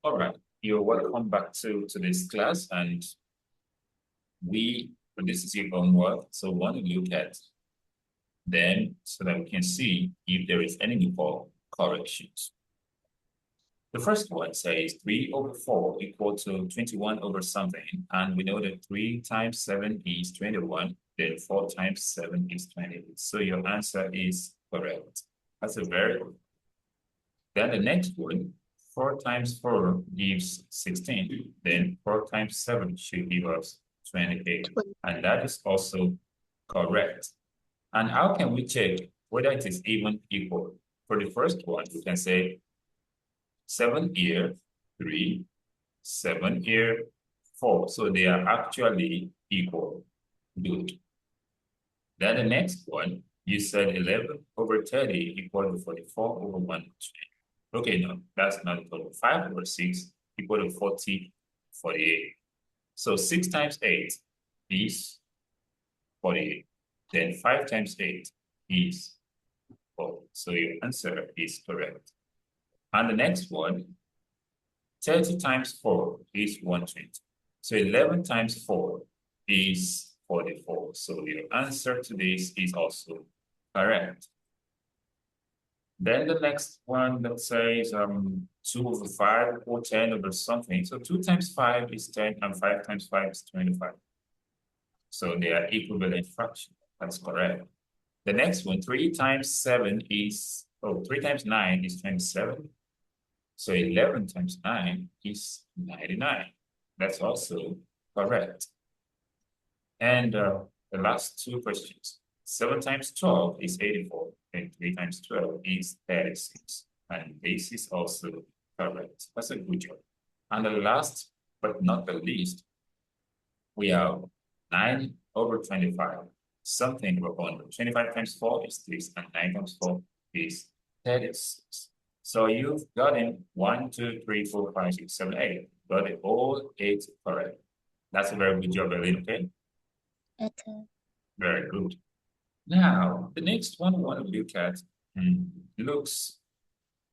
All right, you're welcome back to this class, and this is your homework. So we want to look at them so that we can see if there is any need for corrections. The first one says 3 over 4 equal to 21 over something, and we know that 3 times 7 is 21, then 4 times 7 is 20. So your answer is correct. That's a very good. Then the next one, 4 times 4 gives 16. Then 4 times 7 should give us 28. And that is also correct. And how can we check whether it is even equal? For the first one, we can say 7 here, 3, 7 here, 4. So they are actually equal. Good. Then the next one, you said 11 over 30 equal to 44 over 120. Okay, no, that's not equal to 5 over 6 equal to 40, 48. So 6 times 8 is 48. Then 5 times 8 is 40. So your answer is correct. And the next one, 30 times 4 is 120. So 11 times 4 is 44. So your answer to this is also correct. Then the next one that says 2 over 5 or 10 over something. So 2 times 5 is 10 and 5 times 5 is 25. So they are equivalent fractions. That's correct. The next one, 3 times 7 is, 3 times 9 is 27. So 11 times 9 is 99. That's also correct. And the last two questions. 7 times 12 is 84, and 3 times 12 is 36. And this is also correct. That's a good job. And the last, but not the least, we have 9 over 25. Something over 100. 25 times 4 is this, and 9 times 4 is 36. So you've gotten 1, 2, 3, 4, 5, 6, 7, 8. Got it all 8 correct. That's a very good job, Eileen, okay? Okay. Very good. Now, the next one we want to look at looks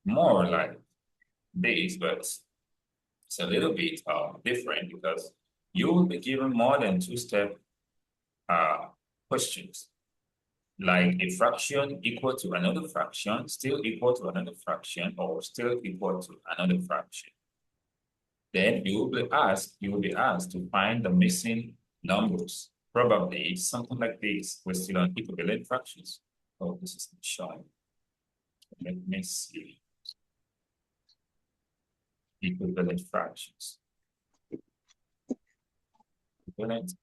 more like this, but it's a little bit different because you will be given more than two-step questions. Like a fraction equal to another fraction, still equal to another fraction, or still equal to another fraction. Then you will be asked to find the missing numbers. Probably something like this. We're still on equivalent fractions. Oh, this is not showing. Let me see. Equivalent fractions. Equivalent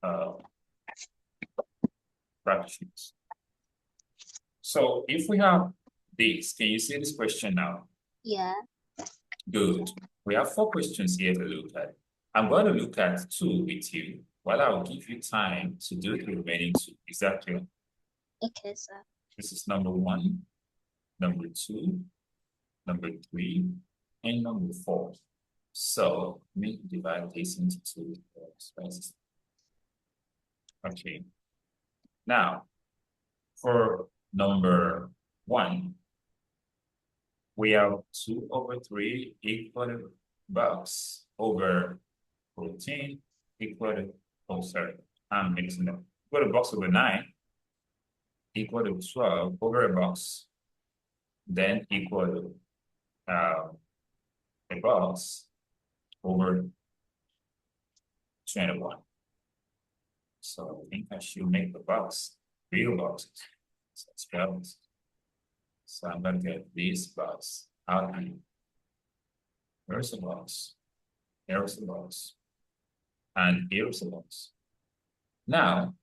fractions. So if we have this, can you see this question now? Yeah. Good. We have 4 questions here to look at. I'm going to look at 2 with you, while I'll give you time to do the remaining 2. Is that clear? Okay, sir. This is number 1, number 2, number 3, and number 4. So let me divide this into 2 spaces. Okay. Now, for number 1, we have 2 over 3 equal to box over 14 equal to, I'm mixing up. Equal to box over 9 equal to 12 over a box, then equal to a box over 21. So I think I should make the box real boxes. So it's 12. So I'm going to get this box out here. Here's a box. Here's a box. And here's a box. Now,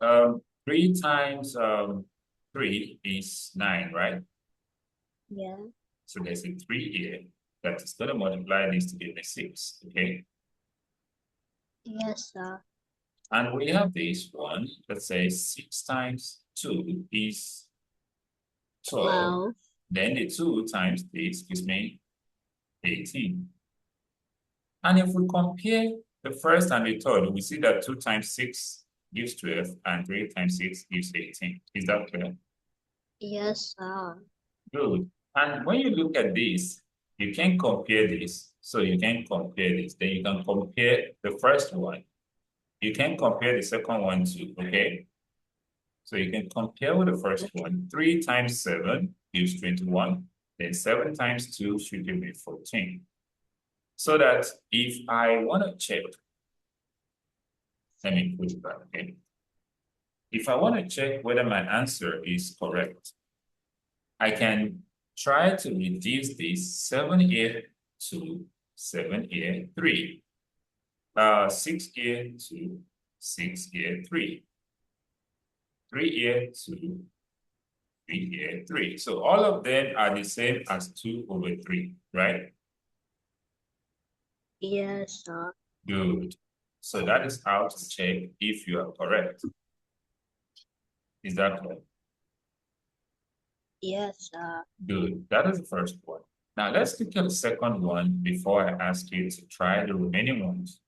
3 times 3 is 9, right? Yeah. So there's a 3 here that is going to multiply this to give me 6, okay? Yes, sir. And we have this one that says 6 times 2 is 12. Then the 2 times this gives me 18. And if we compare the first and the third, we see that 2 times 6 gives 12 and 3 times 6 gives 18. Is that clear? Yes, sir. Good. And when you look at this, You can compare this. So you can compare this. Then you can compare the first one. You can compare the second one too, okay? So you can compare with the first one. 3 times 7 gives 21. Then 7 times 2 should give me 14. So that if I want to check, let me put it back, okay? If I want to check whether my answer is correct, I can try to reduce this 7 here to 7 here, 3. 6 here to 6 here, 3. 3 here to 3 here, 3. So all of them are the same as 2 over 3, right? Yes, sir. Good. So that is how to check if you are correct. Is that correct? Yes, sir. Good. That is the first one. Now let's look at the second one before I ask you to try the remaining ones.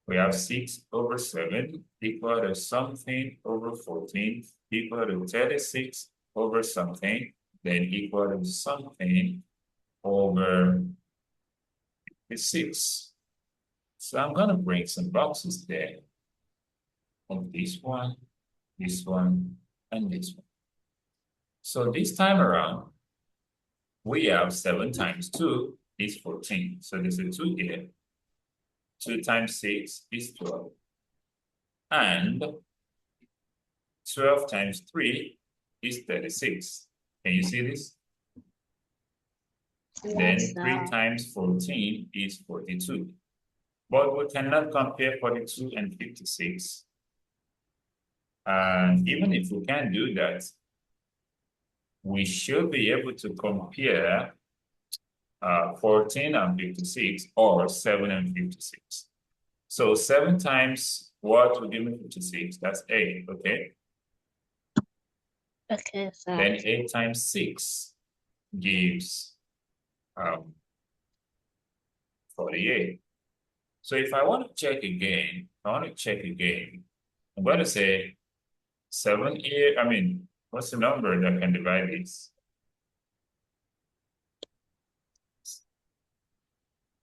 We have 6 over 7 equal to something over 14 equal to 36 over something, then equal to something over 56. So I'm going to bring some boxes there of this one, and this one. So this time around, we have 7 times 2 is 14. So there's a 2 here. 2 times 6 is 12. And 12 times 3 is 36. Can you see this? Yes, Then 3 sir. times 14 is 42. But we cannot compare 42 and 56. And even if we can do that, we should be able to compare 14 and 56 or 7 and 56. So 7 times what will give me 56? That's 8, okay? Okay, sir. Then 8 times 6 gives 48. So if I want to check again, I'm going to say 7 here. I mean, what's the number that can divide this?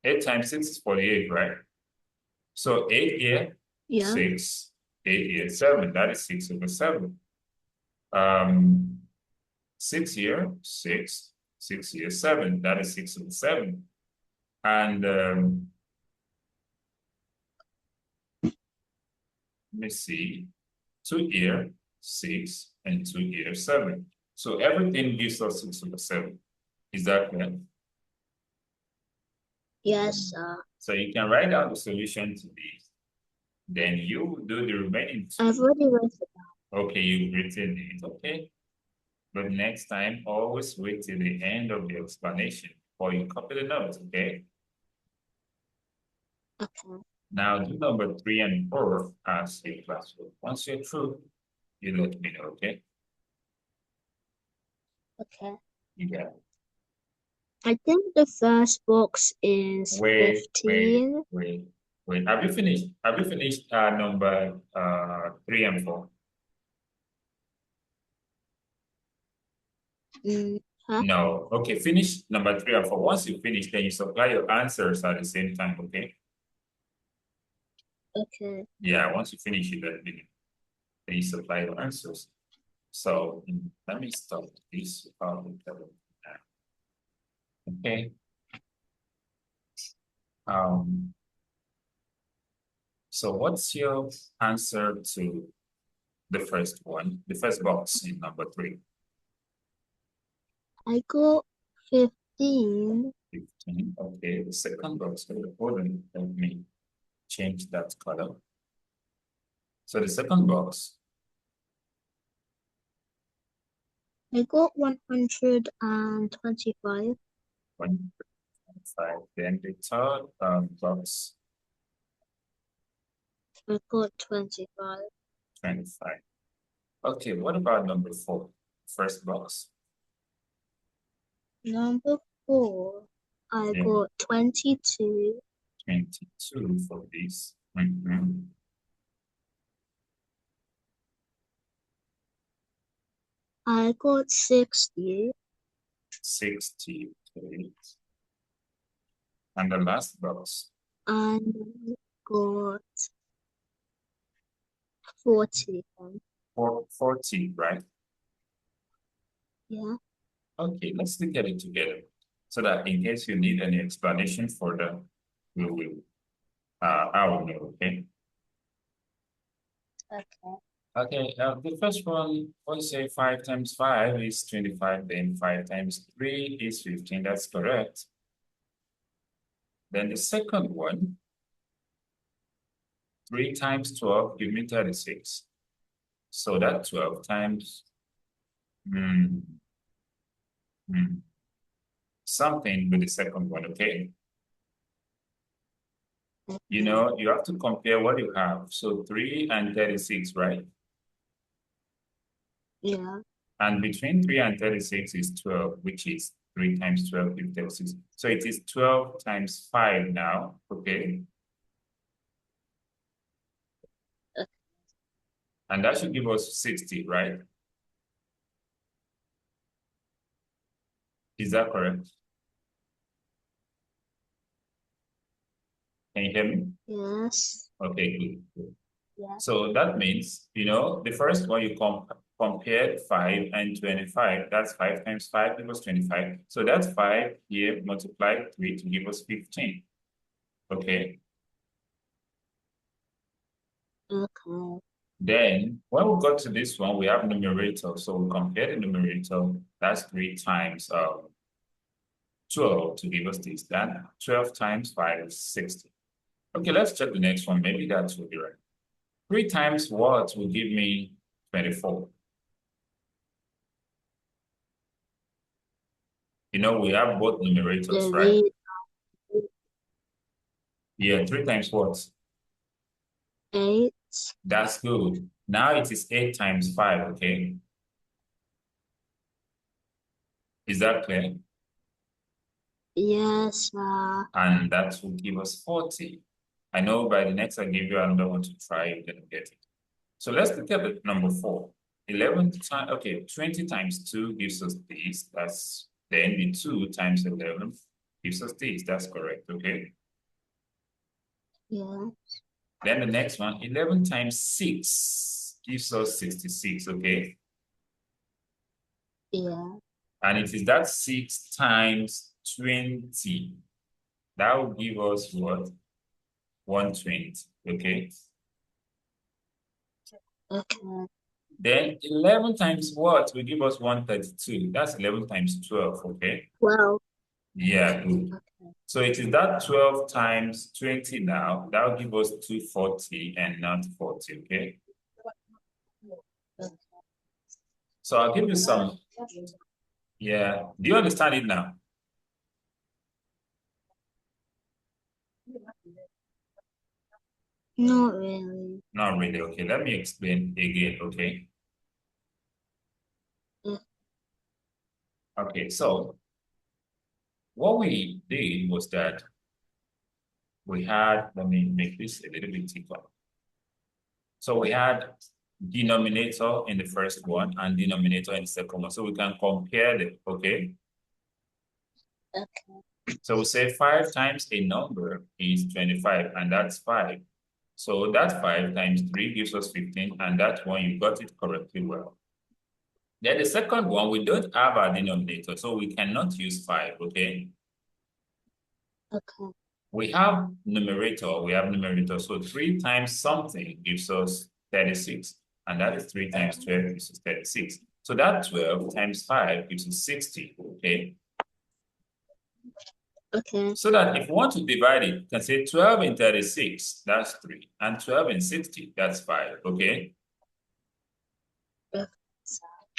8 times 6 is 48, right? So 8 here, Yeah. 6, 8 here, 7. That is 6 over 7. 6 here, 6, 6 here, 7. That is 6 over 7. And let me see, 2 here, 6, and 2 here, 7. So everything gives us 6 over 7. Is that clear? Yes, sir. So you can write down the solution to this. Then you do the remaining 2. I've already read it. Okay, you've written it, okay? But next time, always wait till the end of the explanation before you copy the notes, okay? Okay. Now do number 3 and 4 as a classwork. Once you're through, you let me know, okay? Okay. You got it. I think the first box is Wait. 15. Have you finished? Have you finished number 3 and 4? Huh? No. Okay, finish number 3 and 4. Once you finish, then you supply your answers at the same time, okay? Okay. Yeah, once you finish it, then you supply your answers. So let me stop this. Okay. So what's your answer to the first one, the first box in number 3? I got 15. 15. Okay, the second box, hold on, let me change that color. So the second box, I got 125. 1.5. Then the third box, I got 25. 25. Okay, what about number 4? First box. Number 4, I Yeah. got 22. 22 for this. I got 60. 60. Okay. And the last box. And got 40. 40, right? Yeah. Okay, let's look at it together. So that in case you need any explanation further, we will I will know, okay? Okay. Okay, the first one, we'll say 5 times 5 is 25, then 5 times 3 is 15, that's correct. Then the second one, 3 times 12 give me 36. So that 12 times something with the second one, okay? You know, you have to compare what you have. So 3 and 36, right? Yeah. And between 3 and 36 is 12, which is 3 times 12 is 36. So it is 12 times 5 now, okay? And that should give us 60, right? Is that correct? Can you hear me? Yes. Okay, good. Yeah. So that means, you know, the first one you compared 5 and 25. That's 5 times 5 equals 25. So that's 5 here multiplied 3 to give us 15. Okay. Okay. Then when we got to this one, we have numerator. So we compare the numerator. That's 3 times 12 to give us this. Then 12 times 5 is 60. Okay, let's check the next one. Maybe that will be right. 3 times what will give me 24? You know, we have both numerators, right? The Yeah, 3 times what? 8. That's good. Now it is 8 times 5, okay? Is that clear? Yes. And that will give us 40. I know by the next I give you another one to try, you're gonna get it. So let's look at the number 4. 11 times, okay, 20 times 2 gives us this. That's then the 2 times 11 gives us this. That's correct, okay? Yeah. Then the next one, 11 times 6 gives us 66, okay? Yeah. And it is that 6 times 20. That will give us what? 120, okay? Okay. Then 11 times what will give us 132. That's 11 times 12, okay? Well. Yeah, good. Okay. So it is that 12 times 20 now. That will give us 240 and not 40, okay? So I'll give you some. Yeah. Do you understand it now? Not really. Not really. Okay, let me explain again, okay? Yeah. Okay, so what we did was that we had, let me make this a little bit thicker. So we had denominator in the first one and denominator in the second one. So we can compare them, okay? Okay. So we say 5 times a number is 25, and that's 5. So that 5 times 3 gives us 15, and that one you got it correctly well. Then the second one, we don't have a denominator, so we cannot use 5, okay? Okay. We have numerator, so 3 times something gives us 36, and that is 3 times 12 gives us 36. So that 12 times 5 gives us 60, okay? Okay. So that if you want to divide it, you can say 12 in 36, that's 3, and 12 in 60, that's 5, okay?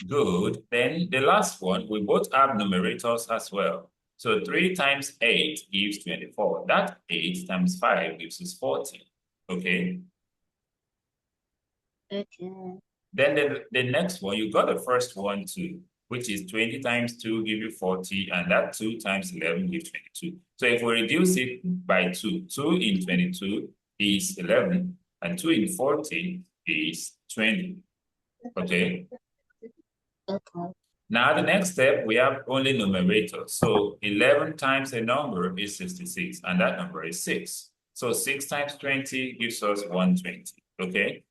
Good. Then the last one, we both have numerators as well. So 3 times 8 gives 24. That 8 times 5 gives us 40, okay? Okay. Then the next one, you got the first one too, which is 20 times 2 give you 40, and that 2 times 11 gives 22. So if we reduce it by 2, 2 in 22 is 11, and 2 in 40 is 20, okay? Okay. Now, the next step, we have only numerator. So 11 times a number is 66, and that number is 6. So 6 times 20 gives us 120, okay?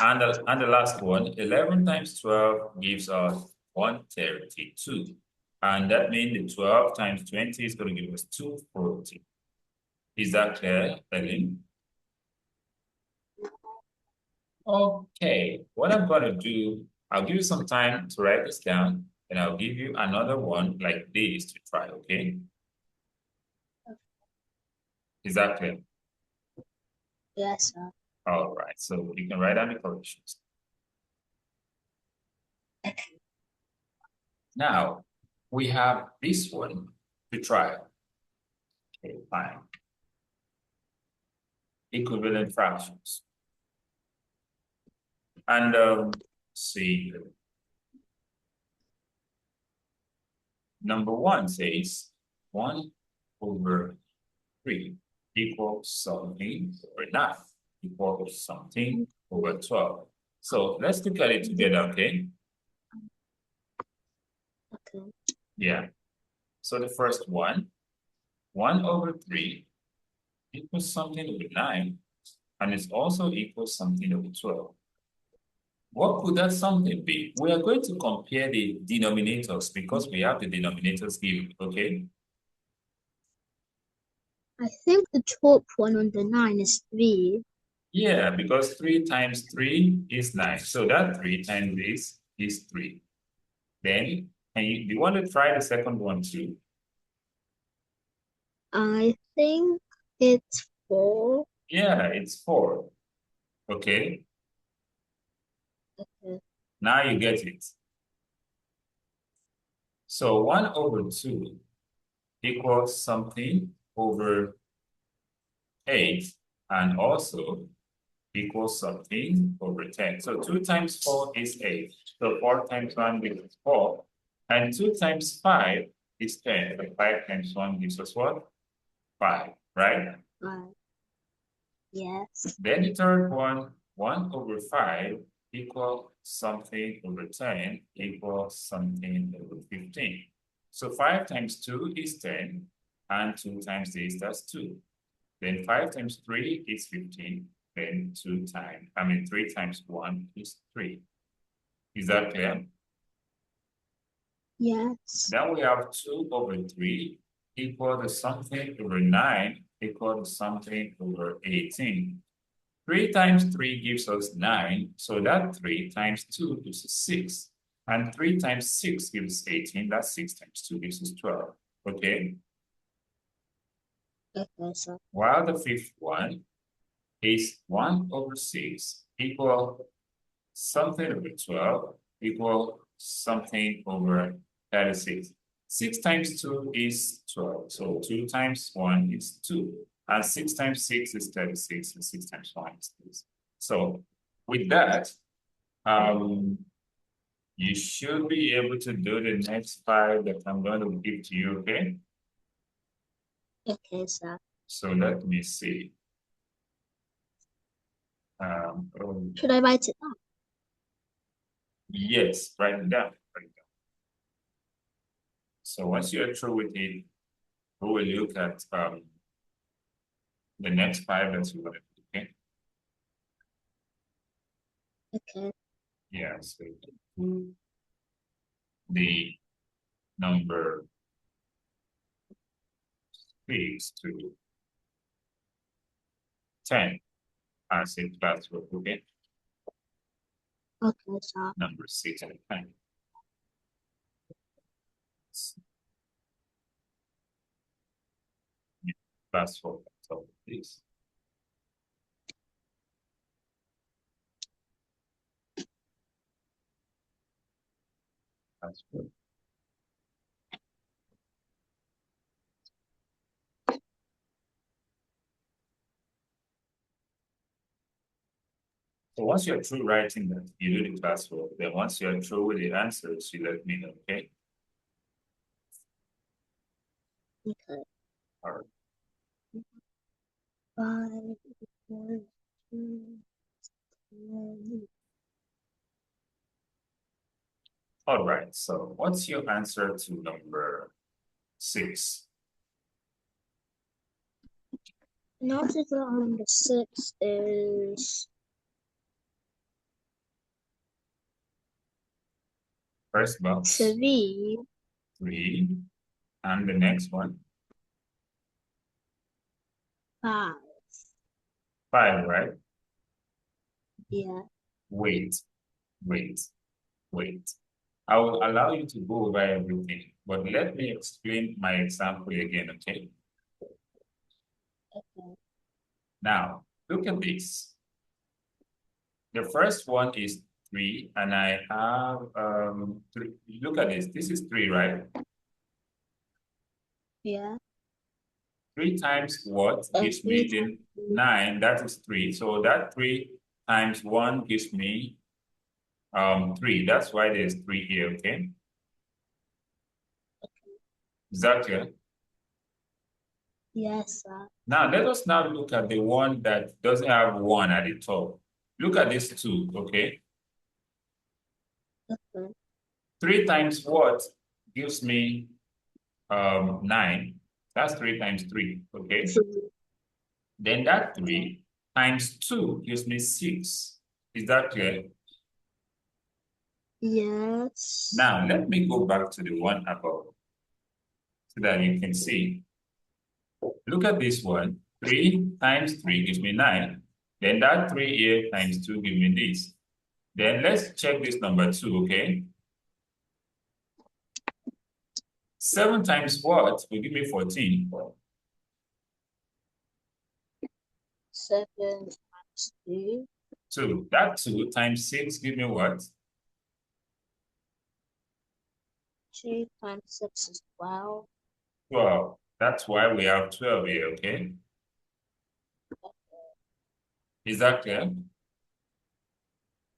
And the last one, 11 times 12 gives us 132. And that means the 12 times 20 is going to give us 240. Is that clear, Ellen? Okay, what I'm going to do, I'll give you some time to write this down, and I'll give you another one like this to try, okay? Is that clear? Yes, sir. All right, so you can write down the corrections. Now, we have this one to try. Okay, fine. Equivalent fractions. And see, number one says 1/3 equals something over 9 equals something over 12. So let's look at it together, okay? Okay. Yeah. So the first one, 1/3 equals something over 9, and it's also equals something over 12. What could that something be? We are going to compare the denominators because we have the denominators given, okay? I think the top one on the 9 is 3. Yeah, because 3 times 3 is 9. So that 3 times this is 3. Then, do you want to try the second one too? I think it's 4. Yeah, it's 4. Okay, Okay. now you get it. So 1/2 equals something over 8, and also equals something over 10. So 2 times 4 is 8. So 4 times 1 gives us 4. And 2 times 5 is 10. So 5 times 1 gives us what? 5, right? Yes. Then the third one, 1/5 equals something over 10 equals something over 15. So 5 times 2 is 10, and 2 times this, that's 2. Then 5 times 3 is 15. Then 3 times 1 is 3. Is that clear? Yes. Then we have 2/3 equal to something over 9 equal to something over 18. 3 times 3 gives us 9, so that 3 times 2 gives us 6. And 3 times 6 gives us 18, that's 6 times 2 gives us 12, okay? Okay, sir. While the fifth one is 1/6 equal something over 12 equal something over 36. 6 times 2 is 12, so 2 times 1 is 2. And 6 times 6 is 36, and 6 times 1 is 6. So with that, you should be able to do the next 5 that I'm going to give to you, okay? Okay, sir. So let me see. Should I write it down? Yes, write it down. So once you're through with it, we will look at the next 5 that you want to do, okay? Okay. Yeah, so the number 6 to 10 as a classroom, okay? Okay, sir. Number 6 and 10. Class 4, so this. Class 4. So once you're through writing that, you do the classwork. Then once you're through with the answers, you let me know, okay? Okay. All right. 5, 4, 2, 1. All right, so what's your answer to number 6? And answer to number 6 is First box, 3. 3. And the next one, 5. 5, right? Yeah. Wait. I will allow you to go over everything, but let me explain my example again, okay? Okay. Now, look at this. The first one is 3, and I have 3. Look at this. This is 3, right? Yeah. 3 times what gives 3 me times the 9? That is 3. So that 3 times 1 gives me 3. That's why there's 3 here, okay? Is that clear? Yes, sir. Now, let us now look at the one that doesn't have 1 at the top. Look at this 2, okay? Okay. 3 times what gives me 9? That's 3 times 3, okay? Then that 3 times 2 gives me 6. Is that clear? Yes. Now, let me go back to the one above so that you can see. Look at this one. 3 times 3 gives me 9. Then that 3 here times 2 gives me this. Then let's check this number 2, okay? 7 times what will give me 14? 7 times 2. 2. That 2 times 6 give me what? 2 times 6 is 12. 12. That's why we have 12 here, okay? Is that clear?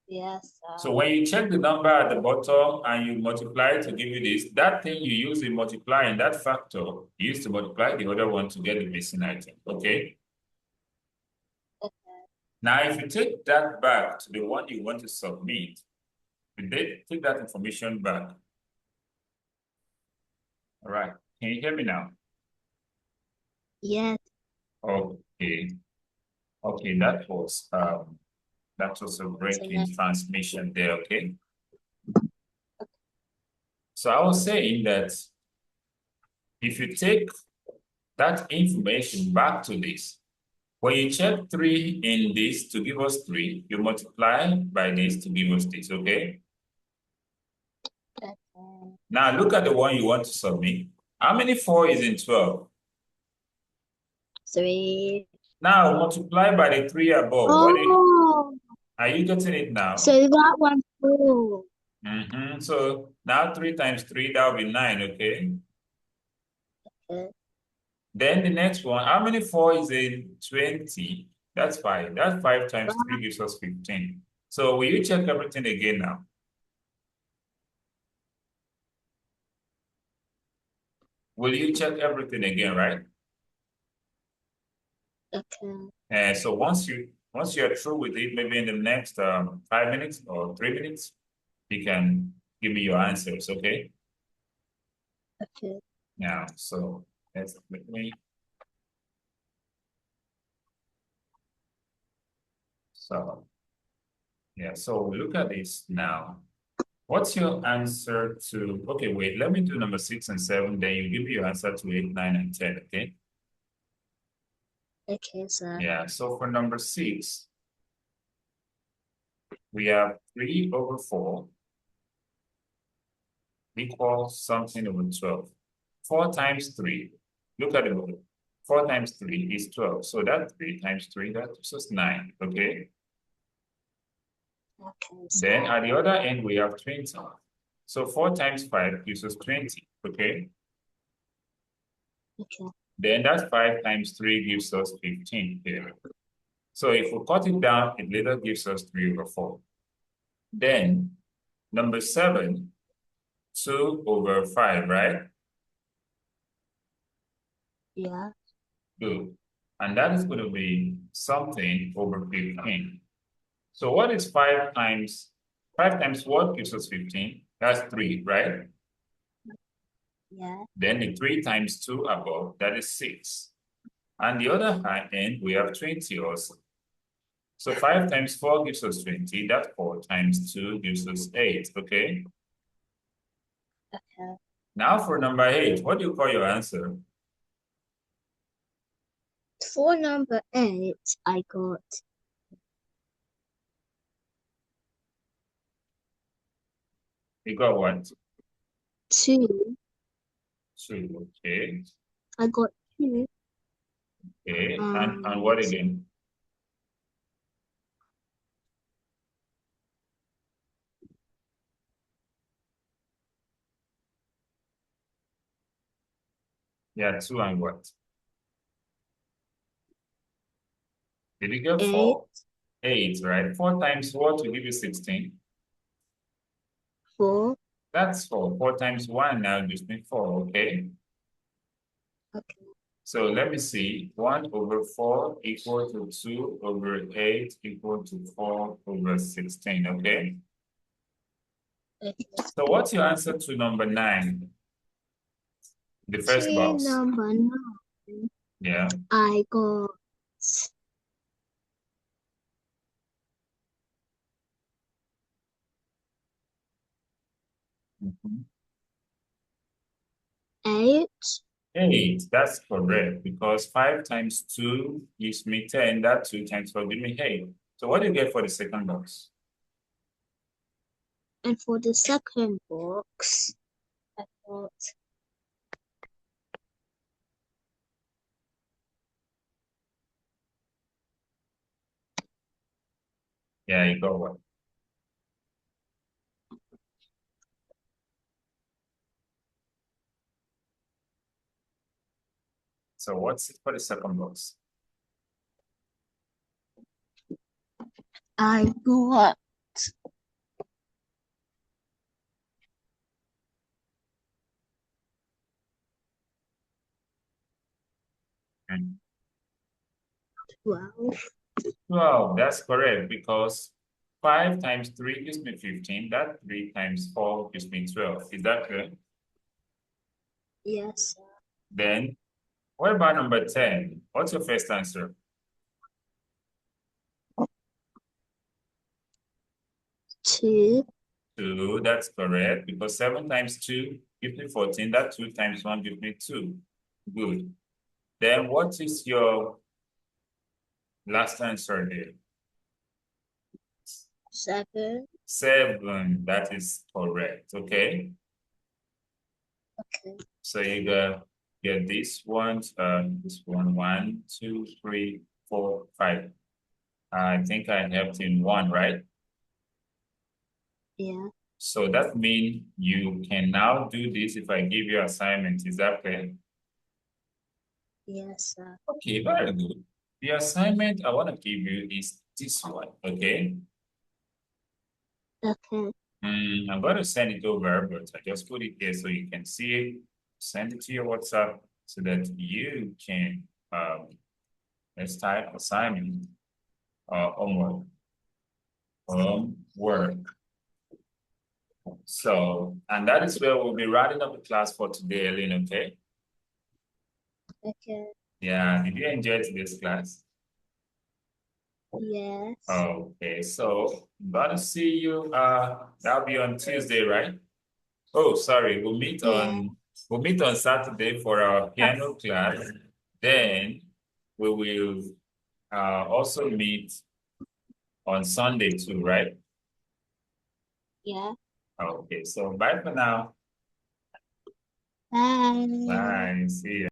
Yes, sir. So when you check the number at the bottom and you multiply to give you this, that thing you use in multiplying, that factor, you use to multiply the other one to get the missing item, okay? Okay. Now, if you take that back to the one you want to submit, you take that information back. All right. Can you hear me now? Yes. Okay. Okay, that was a break in transmission there, okay? So I was saying that if you take that information back to this, when you check 3 in this to give us 3, you multiply by this to give us this, okay? Okay. Now look at the one you want to submit. How many 4 is in 12? 3. Now multiply by the 3 above. Oh, Are you getting it now? so that one's 4. So now 3 times 3, that will be 9, okay? Okay. Then the next one, how many 4 is in 20? That's 5. That 5 times 3 gives us 15. So will you check everything again now? Will you check everything again, right? Okay. So once you're through with it, maybe in the next 5 minutes or 3 minutes, you can give me your answers, okay? Okay. Now, so let's let me. So yeah, so look at this now. What's your answer to, okay, wait, let me do number 6 and 7, then you give me your answer to 8, 9, and 10, okay? Okay, sir. Yeah, so for number 6, we have 3 over 4 equals something over 12. 4 times 3, look at the middle. 4 times 3 is 12. So that 3 times 3, that gives us 9, okay? Okay, Then sir. at the other end, we have 20. So 4 times 5 gives us 20, okay? Okay. Then that 5 times 3 gives us 15 here. So if we cut it down, it later gives us 3 over 4. Then number 7, 2 over 5, right? Yeah. Good. And that is going to be something over 15. So what is 5 times what gives us 15? That's 3, right? Yeah. Then the 3 times 2 above, that is 6. And the other end, we have 20 also. So 5 times 4 gives us 20. That 4 times 2 gives us 8, okay? Okay. Now for number 8, what do you call your answer? For number 8, I got You got what? 2. 2, okay. I got 2. Okay, and what again? Yeah, 2 and what? Did you get 4? 8, right? 4 times what will give you 16? 4. That's 4. 4 times 1 now gives me 4, okay? Okay. So let me see. 1 over 4 equal to 2 over 8 equal to 4 over 16, okay? Okay. So what's your answer to number 9? The first To box. number 9, Yeah. I got 8. 8, that's correct, because 5 times 2 gives me 10. That 2 times 4 gives me 8. So what do you get for the second box? And for the second box, I got Yeah, you got what? So what's it for the second box? I got Hmm. 12. 12, that's correct, because 5 times 3 gives me 15. That 3 times 4 gives me 12. Is that correct? Yes. Then, what about number 10? What's your first answer? 2. 2, that's correct, because 7 times 2 gives me 14. That 2 times 1 gives me 2. Good. Then what is your last answer here? 7. 7, that is correct, okay? Okay. So you get this one, 1, 2, 3, 4, 5. I think I helped in 1, right? Yeah. So that means you can now do this if I give you assignment. Is that clear? Yes, sir. Okay, very good. The assignment I want to give you is this one, okay? Okay. I'm going to send it over, but I just put it here so you can see it. Send it to your WhatsApp so that you can let's type assignment homework. Homework. So, and that is where we'll be wrapping up the class for today, Ellen, okay? Okay. Yeah, did you enjoy today's class? Yes. Okay, so I'm gonna see you, that'll be on Tuesday, right? Oh, sorry, Yeah. we'll meet on Saturday for our piano class. Then we will also meet on Sunday too, right? Yeah. Okay, so bye for now. Bye. Bye, see you.